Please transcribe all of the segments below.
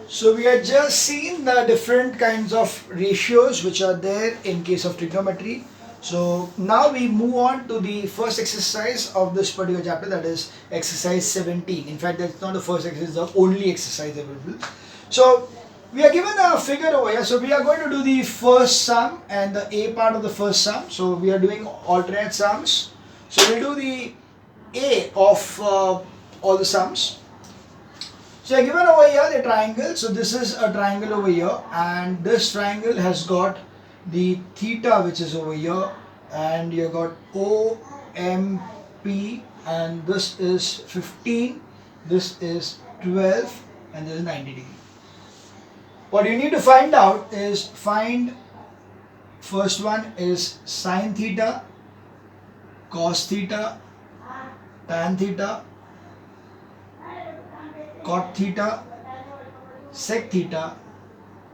So we had just seen the different kinds of ratios which are there in case of trigonometry. So now we move on to the first exercise of this particular chapter, that is exercise 17. In fact, that's not the first exercise, the only exercise available. So we are given a figure over here. So we are going to do the first sum and the A part of the first sum. So we are doing alternate sums. So we'll do the A of all the sums. So given over here the triangle, so this is a triangle over here, and this triangle has got the theta which is over here, and you got OMP, and this is 15, this is 12, and this is 90 degree. What you need to find out is first one is sine theta, cos theta, tan theta, cot theta, sec theta,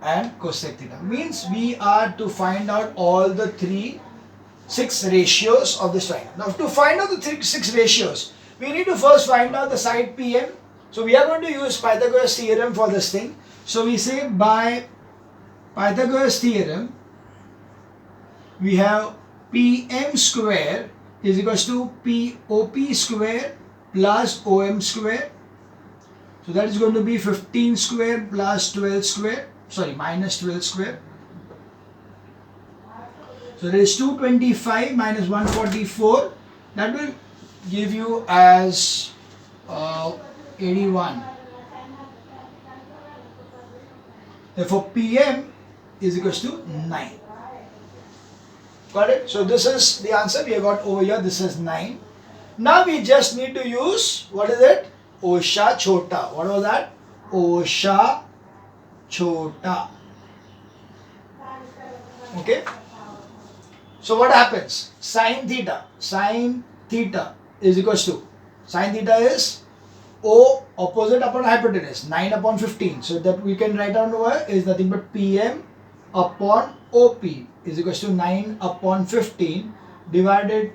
and cosec theta. Means we are to find out all the six ratios of this triangle. Now to find out the six ratios, we need to first find out the side PM. So we are going to use Pythagoras theorem for this thing. So we say by Pythagoras theorem, we have PM square is equals to POP square plus OM square. So that is going to be 15 square plus 12 square, sorry, minus 12 square. So there is 225 minus 144. That will give you as 81. Therefore PM is equals to 9. Got it? So this is the answer we have got over here. This is 9. Now we just need to use, what is it? Osha Chota. What was that? Osha Chota. Okay. So what happens? Sine theta. Sine theta is equals to, sine theta is O opposite upon hypotenuse, 9 upon 15. So that we can write down over is nothing but PM upon OP is equals to 9 upon 15 divided.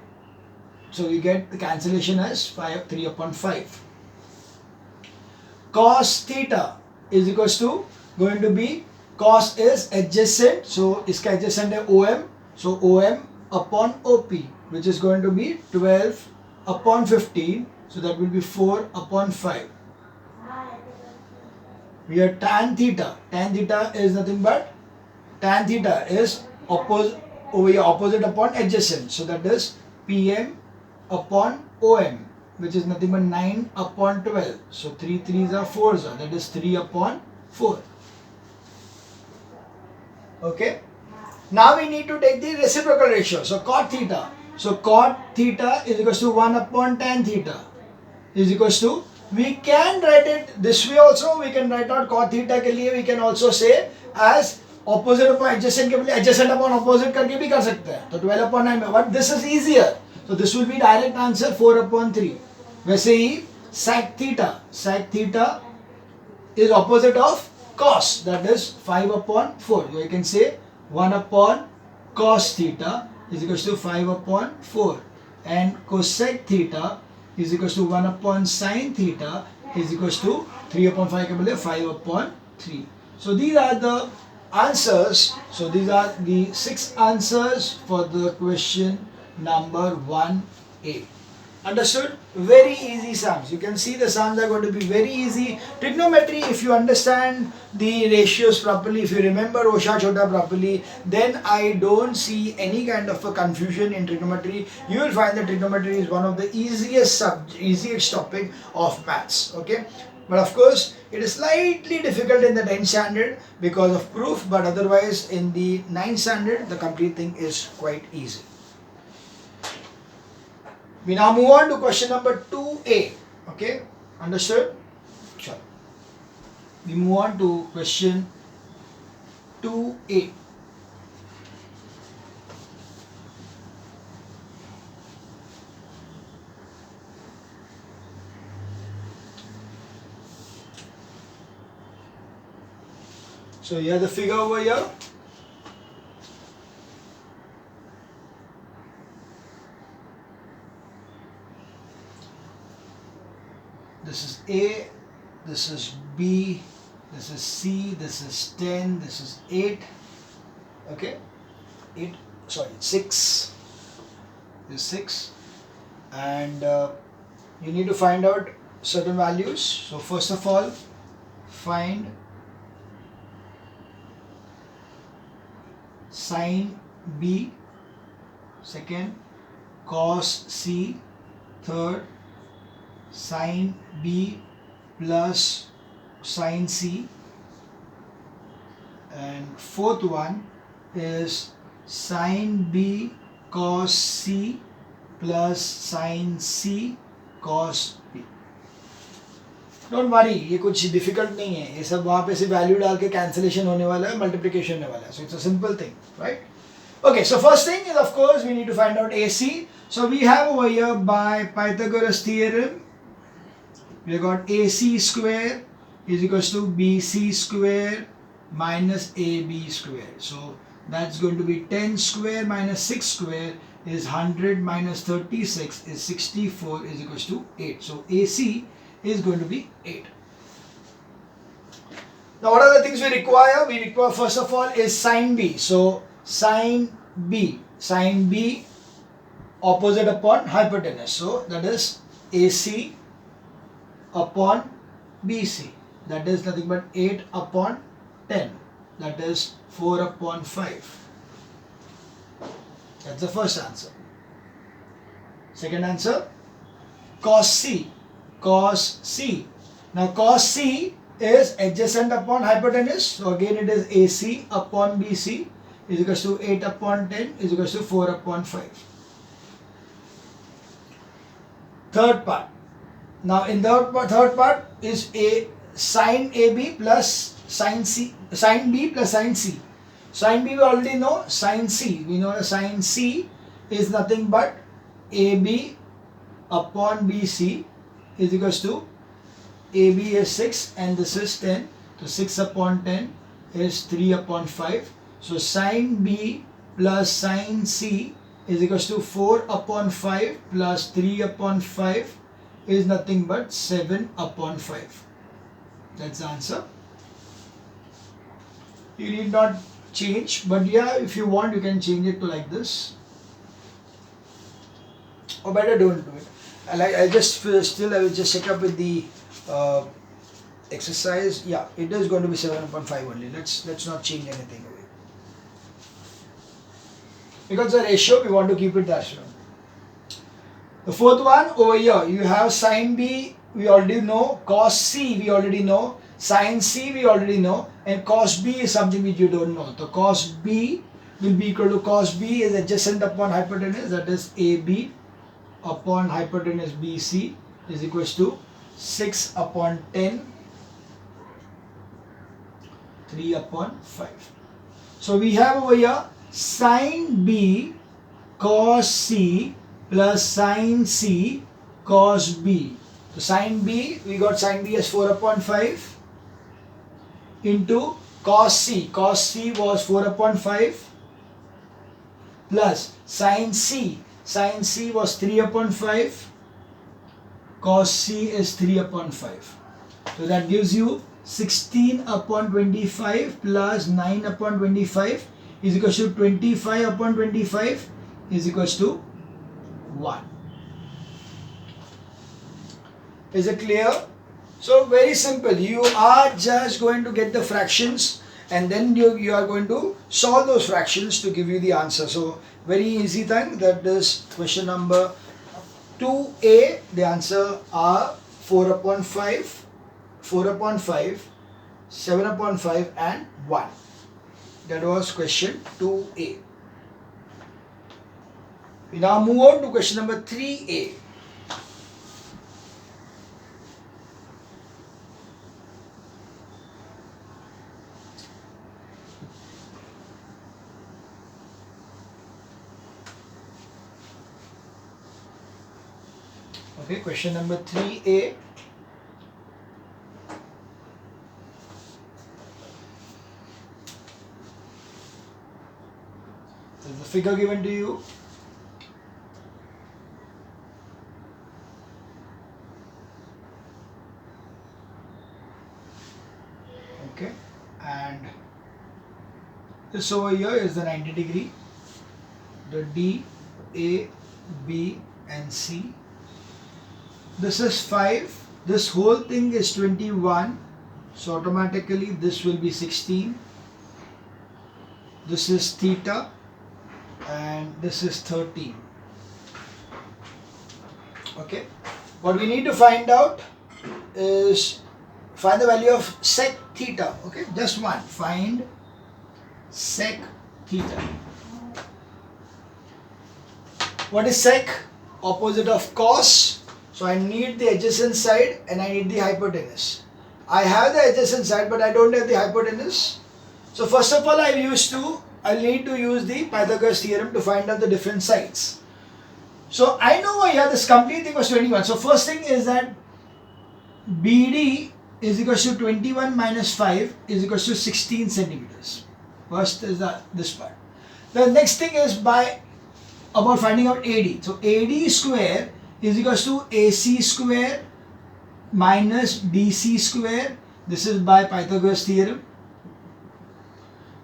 So we get the cancellation as 3 upon 5. Cos theta is equals to going to be, cos is adjacent, so iska adjacent है OM, so OM upon OP, which is going to be 12 upon 15, so that will be 4 upon 5. We have tan theta. Tan theta is nothing but, tan theta is opposite upon adjacent, so that is PM upon OM, which is nothing but 9 upon 12. So 3 3s are 4s, that is 3 upon 4. Okay. Now we need to take the reciprocal ratio. So cot theta. So cot theta is equals to 1 upon tan theta is equals to, we can write it this way also. We can write out cot theta के लिए we can also say as opposite upon adjacent के लिए adjacent upon opposite करके भी कर सकते हैं. तो 12 upon 9 में, but this is easier. So this will be direct answer 4 upon 3. वैसे ही sec theta is opposite of cos, that is 5 upon 4. So you can say 1 upon cos theta is equals to 5 upon 4, and cosec theta is equals to 1 upon sin theta is equals to 3 upon 5 के बदले 5 upon 3. So these are the answers. So these are the 6 answers for the question number 1A. Understood? Very easy sums. You can see the sums are going to be very easy. Trigonometry, if you understand the ratios properly, if you remember Osha Chota properly, then I don't see any kind of a confusion in trigonometry. You will find that trigonometry is one of the easiest topic of maths. Okay? But of course, it is slightly difficult in the 10th standard because of proof, but otherwise in the 9th standard, the complete thing is quite easy. We now move on to question number 2A. Okay, understood? Sure. We move on to question 2A. So you have the figure over here. This is A, this is B, this is C, this is 10, this is 8, okay, 8, sorry, 6, this is 6, and you need to find out certain values. So first of all, find sine B, second cos C, third sine B plus sine C, and fourth one is sine B cos C plus sine C cos B. Don't worry, ये कुछ difficult नहीं है, ये सब वहाँ पे से value डाल के कैंसिलेशन होने वाला है, मल्टीप्लिकेशन होने वाला है. So it's a simple thing, right? Okay, so first thing is, of course, we need to find out AC. So we have over here by Pythagoras theorem, we got AC square is equals to BC square minus AB square. So that's going to be 10 square minus 6 square is 100 minus 36 is 64 is equals to 8. So AC is going to be 8. Now what are the things we require? We require first of all is sine B. So sine B opposite upon hypotenuse. So that is AC upon BC. That is nothing but 8 upon 10. That is 4 upon 5. That's the first answer. Second answer, cos C. Cos C. Now cos C is adjacent upon hypotenuse. So again it is AC upon BC is equals to 8 upon 10 is equals to 4 upon 5. Third part. Now in the third part is a sine AB plus sine C, sine B plus sine C. Sine B we already know, sine C. We know the sine C is nothing but AB upon BC is equals to AB is 6 and this is 10. So 6 upon 10 is 3 upon 5. So sine B plus sine C is equals to 4 upon 5 plus 3 upon 5 is nothing but 7 upon 5. That's the answer. You need not change, but yeah, if you want you can change it to like this, or better don't do it. I just still I will just check up with the exercise. Yeah, it is going to be 7.5 only. Let's not change anything away, because the ratio we want to keep it that way. The fourth one over here, you have sine B we already know, cos C we already know, sine C we already know, and cos B is something which you don't know. So cos B will be equal to, cos B is adjacent upon hypotenuse, that is AB upon hypotenuse BC is equals to 6 upon 10, 3 upon 5. So we have over here sine B cos C plus sine C cos B. So sine B, we got sine B as 4 upon 5 into cos C. Cos C was 4 upon 5 plus sine C. Sine C was 3 upon 5. Cos C is 3 upon 5. So that gives you 16 upon 25 plus 9 upon 25 is equals to 25 upon 25 is equals to 1. Is it clear? So very simple. You are just going to get the fractions and then you are going to solve those fractions to give you the answer. So very easy thing. That is question number 2A. The answer are 4 upon 5, 4 upon 5, 7 upon 5 and 1. That was question 2A. We now move on to question number 3A. Okay, question number 3A. There's the figure given to you. Okay, and this over here is the 90 degree, the D, A, B and C. This is 5, this whole thing is 21, so automatically this will be 16. This is theta and this is 13. Okay, what we need to find out is find the value of sec theta. Okay, just one, find sec theta. What is sec? Opposite of cos. So I need the adjacent side and I need the hypotenuse. I have the adjacent side but I don't have the hypotenuse. So first of all, I'll need to use the Pythagoras theorem to find out the different sides. So I know here this complete thing was 21. So first thing is that BD is equals to 21 minus 5 is equals to 16 centimeters. First is this part. The next thing is about finding out AD. So AD square is equals to AC square minus BC square. This is by Pythagoras theorem.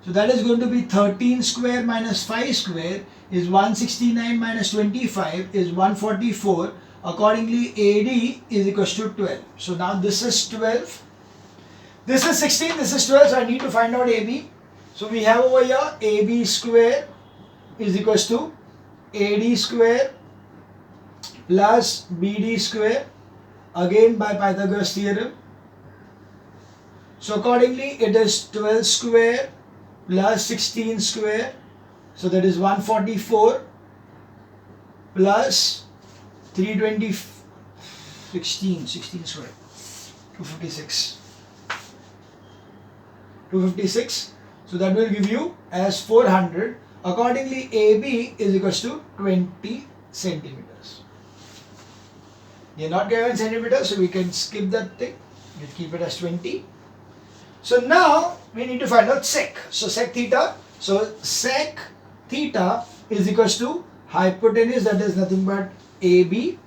So that is going to be 13 square minus 5 square is 169 minus 25 is 144. Accordingly, AD is equals to 12. So now this is 12. This is 16, this is 12. So I need to find out AB. So we have over here AB square is equals to AD square plus BD square, again by Pythagoras theorem. So accordingly it is 12 square plus 16 square, so that is 144 plus 320 16 square 256. So that will give you as 400. Accordingly, AB is equals to 20 centimeters. They are not given centimeters, so we can skip that thing. We keep it as 20. So now we need to find out sec. So sec theta. So sec theta is equals to hypotenuse, that is nothing but AB,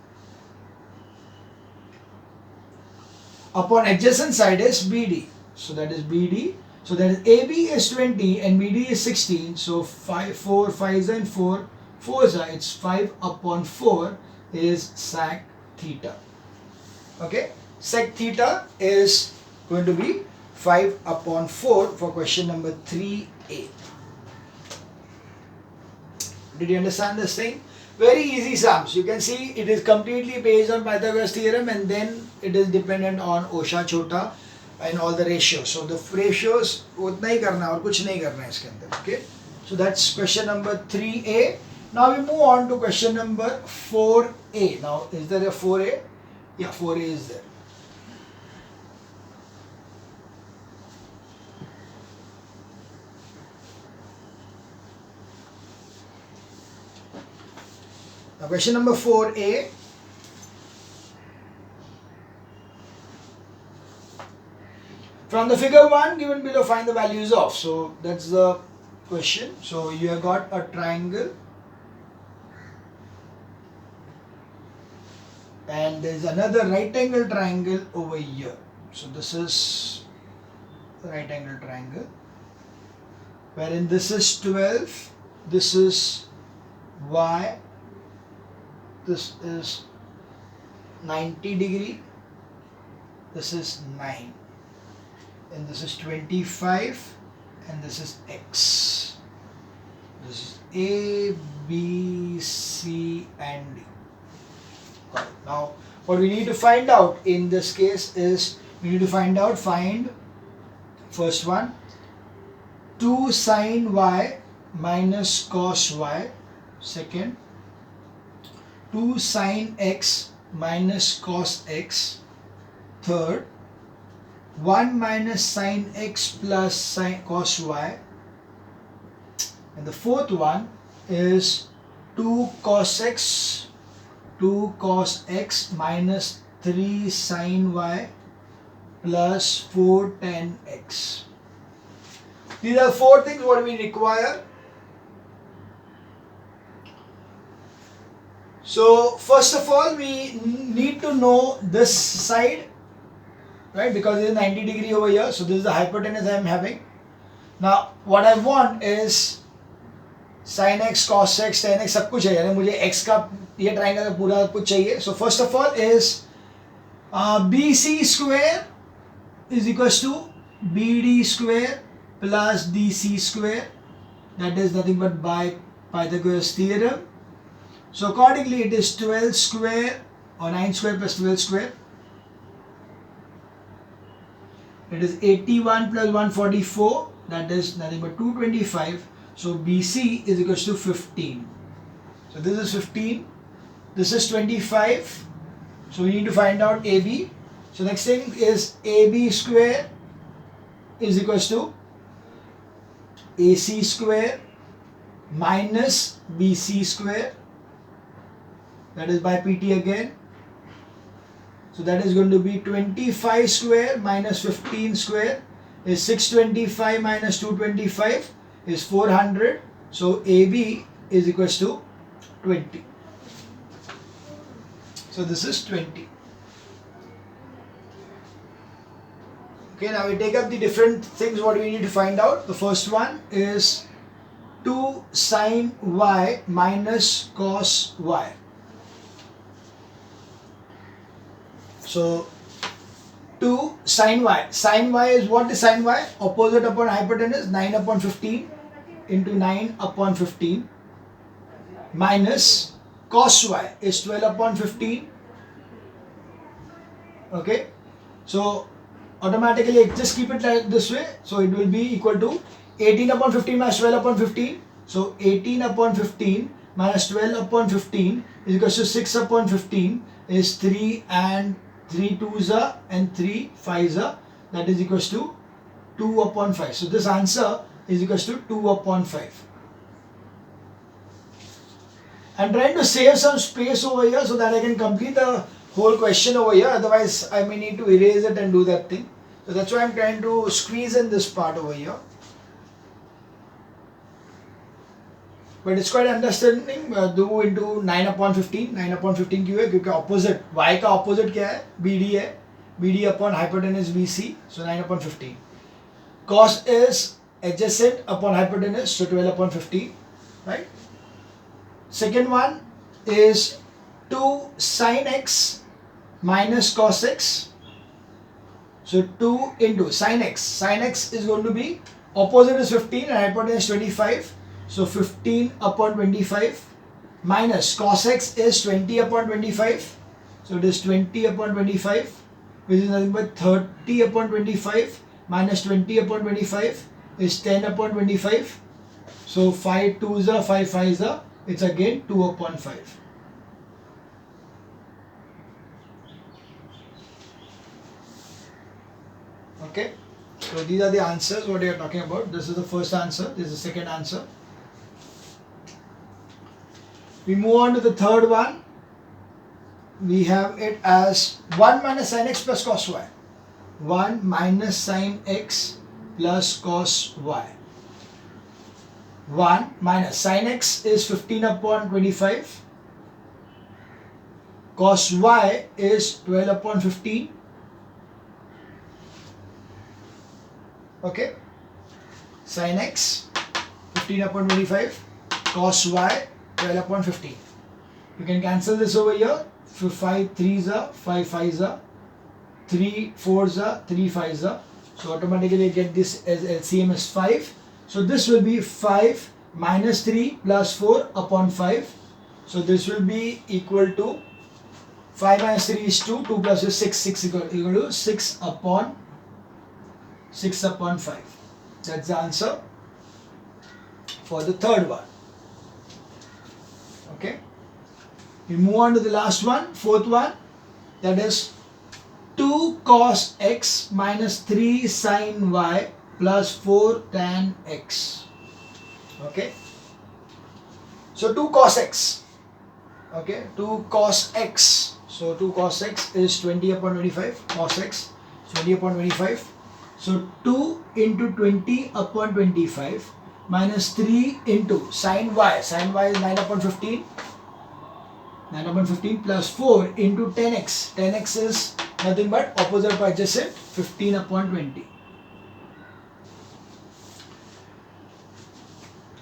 upon adjacent side is BD. So that is BD. So that is AB is 20 and BD is 16. So 4 5s and 4 4s are, it's 5 upon 4 is sec theta. Okay, sec theta is going to be 5 upon 4 for question number 3A. Did you understand this thing? Very easy sums. You can see it is completely based on Pythagoras theorem and then it is dependent on Osha Chota and all the ratios. So the ratios उतना ही करना और कुछ नहीं करना है इसके अंदर. Okay. So that's question number 3A. Now we move on to question number 4A. Now is there a 4A? Yeah, 4A is there. Now question number 4A. From the figure 1 given below, find the values of. So that's the question. So you have got a triangle and there is another right angle triangle over here. So this is the right angle triangle wherein this is 12, this is Y, this is 90 degree, this is 9, and this is 25 and this is X. This is A, B, C and D. Now what we need to find out in this case is we need to find first one 2 sin Y minus cos Y, second 2 sin X minus cos X, third 1 minus sin X plus sin cos Y, and the fourth one is 2 cos X minus 3 sin Y plus 4 tan X. These are 4 things what we require. So first of all we need to know this side, right? Because it is 90 degree over here. So this is the hypotenuse I am having. Now what I want is sin x, cos x, tan x सब कुछ है, यानी मुझे x का ये triangle का पूरा कुछ चाहिए. So first of all is BC square is equals to BD square plus DC square. That is nothing but by Pythagoras theorem. So accordingly it is 12 square or 9 square plus 12 square. It is 81 plus 144. That is nothing but 225. So BC is equals to 15. So this is 15. This is 25. So we need to find out AB. So next thing is AB square is equals to AC square minus BC square. That is by PT again. So that is going to be 25 square minus 15 square is 625 minus 225 is 400. So AB is equals to 20. So this is 20. Okay, now we take up the different things what we need to find out. The first one is 2 sin y minus cos y. So 2 sin y. Sin y is what is sin y? Opposite upon hypotenuse 9 upon 15 into 9 upon 15 minus cos y is 12 upon 15. Okay. So automatically just keep it like this way. So it will be equal to 18 upon 15 minus 12 upon 15. So 18 upon 15 minus 12 upon 15 is equal to 6 upon 15 is 3 and 3 2s are and 3 5s are, that is equals to 2 upon 5. So this answer is equals to 2 upon 5. I'm trying to save some space over here so that I can complete the whole question over here. Otherwise, I may need to erase it and do that thing. So that's why I'm trying to squeeze in this part over here. But it's quite understanding. Do into 9 upon 15. 9 upon 15 क्यों है? क्योंकि opposite y का opposite क्या है? BD है. BD upon hypotenuse BC. So 9 upon 15. Cos is adjacent upon hypotenuse. So 12 upon 15. Right? Second one is 2 sin x minus cos x. So 2 into sin x. Sin x is going to be opposite is 15 and hypotenuse 25. So 15 upon 25 minus cos x is 20 upon 25. So it is 20 upon 25, which is nothing but 30 upon 25 minus 20 upon 25 is 10 upon 25. So 5 2s are 5 5s are. It's again 2 upon 5. Okay. So these are the answers what we are talking about. This is the first answer. This is the second answer. We move on to the third one. We have it as 1 minus sin x plus cos y. 1 minus sin x plus cos y. 1 minus sin x is 15 upon 25. Cos y is 12 upon 15. Okay. Sin x 15 upon 25. Cos y 12 upon 15. You can cancel this over here. 5 3s are, 5 5s are, 3 4s are, 3 5s are. So automatically get this as LCM as 5. So this will be 5 minus 3 plus 4 upon 5. So this will be equal to 5 minus 3 is 2, 2 plus is 6, 6 equal to 6 upon 5. That's the answer for the third one. Okay. We move on to the last one, fourth one. That is 2 cos x minus 3 sin y plus 4 tan x. Okay. So 2 cos x. Okay. 2 cos x. So 2 cos x is 20 upon 25. Cos x 20 upon 25. So 2 into 20 upon 25 minus 3 into sin y. Sin y is 9 upon 15. 9 upon 15 plus 4 into 10x. 10x is Nothing but opposite of adjacent 15 upon 20.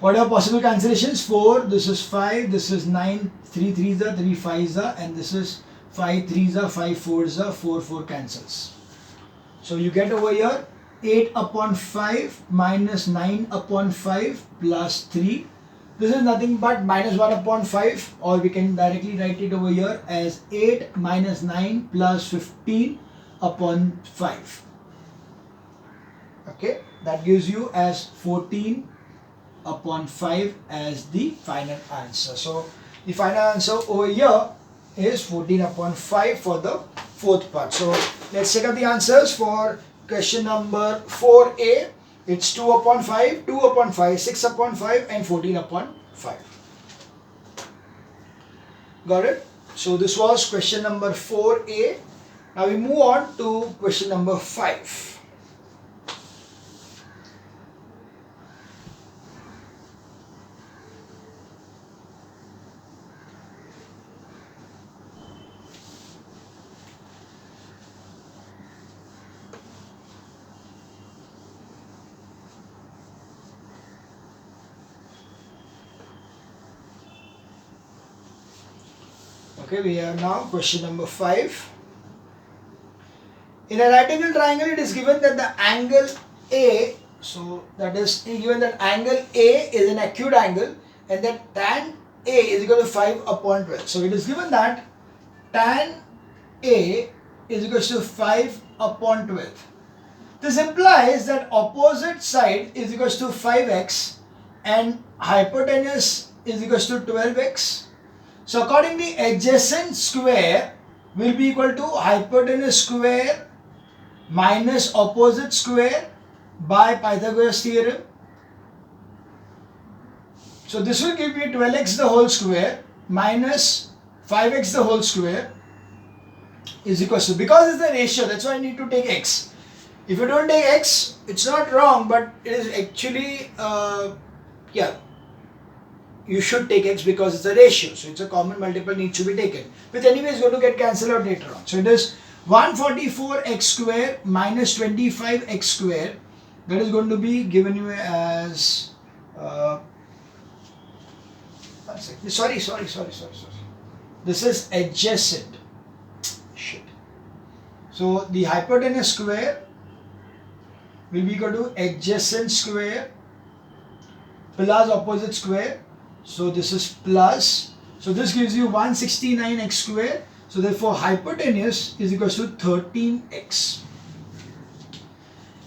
What are possible cancellations? 4, this is 5, this is 9, 3 3s are, 3 5s are, and this is 5 3s are, 5 4s are, 4 4 cancels. So you get over here 8 upon 5 minus 9 upon 5 plus 3. This is nothing but minus 1 upon 5, or we can directly write it over here as 8 minus 9 plus 15 upon 5. Okay, that gives you as 14 upon 5 as the final answer. So the final answer over here is 14 upon 5 for the fourth part. So let's check out the answers for question number 4a. It's 2 upon 5, 2 upon 5, 6 upon 5 and 14 upon 5. Got it? So this was question number 4a. Now we move on to question number 5. Okay, we have now question number 5. In a right angle triangle, it is given that the angle A, so that is given that angle A is an acute angle and that tan A is equal to 5 upon 12. So it is given that tan A is equal to 5 upon 12. This implies that opposite side is equal to 5x and hypotenuse is equal to 12x. So accordingly, adjacent square will be equal to hypotenuse square minus opposite square by Pythagoras theorem. So this will give me 12x the whole square minus 5x the whole square is equal to, because it's a ratio, that's why I need to take x. If you don't take x, it's not wrong, but it is actually, you should take x because it's a ratio. So it's a common multiple needs to be taken. But anyway, it's going to get cancelled out later on. So it is 144x square minus 25x square. That is going to be given you as, sorry. This is adjacent. Shit. So the hypotenuse square will be equal to adjacent square plus opposite square. So this is plus. So this gives you 169x square. So therefore hypotenuse is equal to 13x.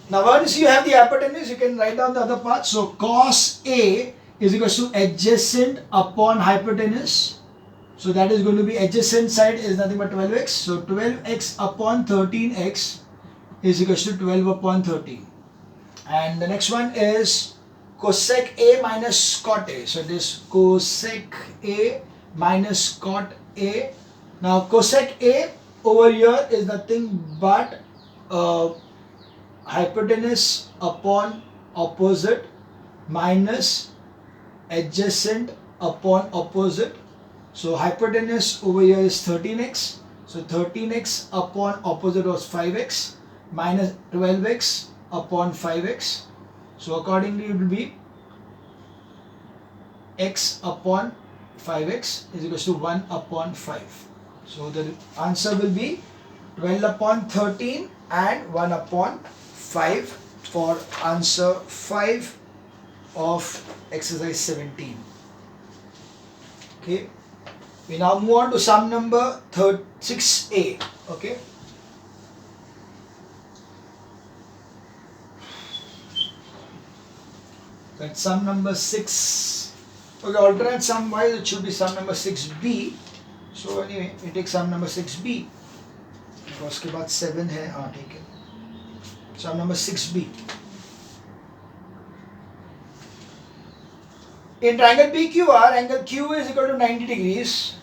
Now once you have the hypotenuse, you can write down the other part. So cos A is equal to adjacent upon hypotenuse. So that is going to be adjacent side is nothing but 12x. So 12x upon 13x is equal to 12 upon 13. And the next one is cosec A minus cot A. So this cosec A minus cot A. Now cosec A over here is nothing but hypotenuse upon opposite minus adjacent upon opposite. So hypotenuse over here is 13x. So 13x upon opposite was 5x minus 12x upon 5x. So accordingly it will be x upon 5x is equal to 1 upon 5. So the answer will be 12 upon 13 and 1 upon 5 for answer 5 of exercise 17. Okay. We now move on to sum number 6a. Okay. That's sum number 6. Okay, alternate sum wise it should be sum number 6b. So anyway, we take sum number 6b. उसके बाद 7 है, हाँ ठीक है. Sum number 6b. In triangle PQR, angle Q is equal to 90 degrees.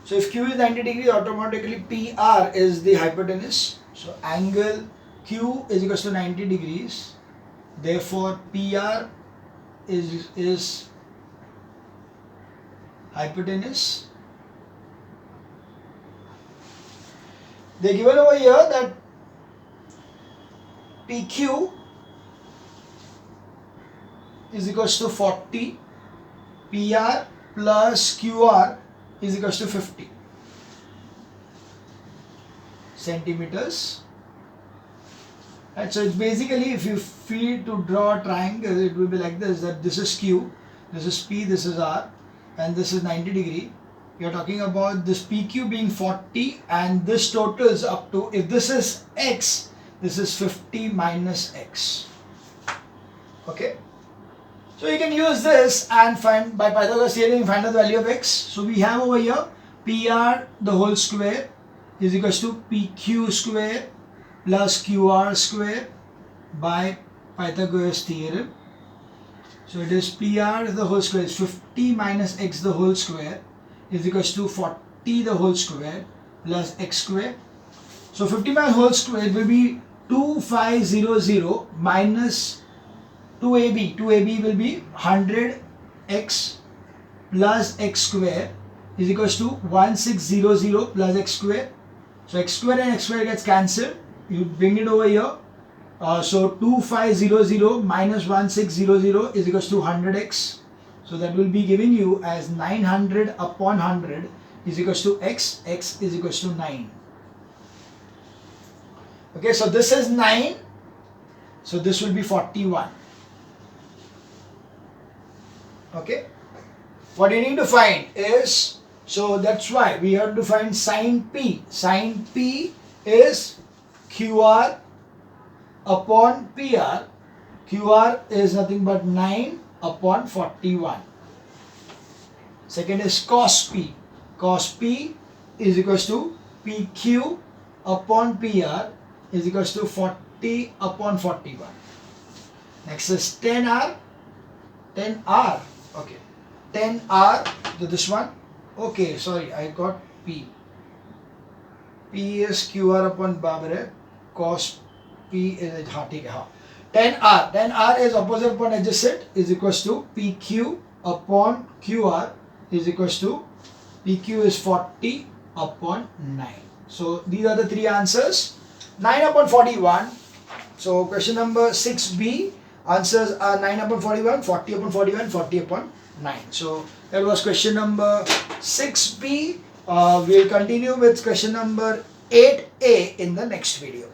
So if Q is 90 degrees, automatically PR is the hypotenuse. So angle Q is equal to 90 degrees. Therefore PR is hypotenuse. They're given over here that PQ is equals to 40, PR plus QR is equals to 50 centimeters. Right, so it's basically, if you feel to draw a triangle, it will be like this, that this is Q, this is P, this is R, and this is 90 degree. You're talking about this PQ being 40, and this totals up to, if this is X, this is 50 minus X. Okay. So you can use this and find, by Pythagoras theorem, find out the value of X. So we have over here PR the whole square is equals to PQ square plus QR square by Pythagoras theorem. So it is PR the whole square is 50 minus X the whole square is equals to 40 the whole square plus X square. So 50 minus whole square will be 2500 minus 2AB. 2AB will be 100x plus x square is equals to 1600 plus x square. So x square and x square gets cancelled. You bring it over here. So 2500 minus 1600 is equals to 100x. So that will be giving you as 900 upon 100 is equals to x. X is equals to 9. Okay, so this is 9. So this will be 41. Okay, what you need to find is, so that's why we have to find sine P. Sine P is QR upon PR. QR is nothing but 9 upon 41. Second is cos P. Cos P is equals to PQ upon PR is equals to 40 upon 41. Next is 10R. 10R. Okay, 10R to this one. Okay, sorry, I got P. P is QR upon Babare. Cos P is 10R. 10R is opposite upon adjacent is equals to PQ upon QR is equals to PQ is 40 upon 9. So these are the three answers. 9 upon 41. So question number 6B. Answers are 9 upon 41, 40 upon 41, 40 upon 9. So that was question number 6B. We'll continue with question number 8A in the next video.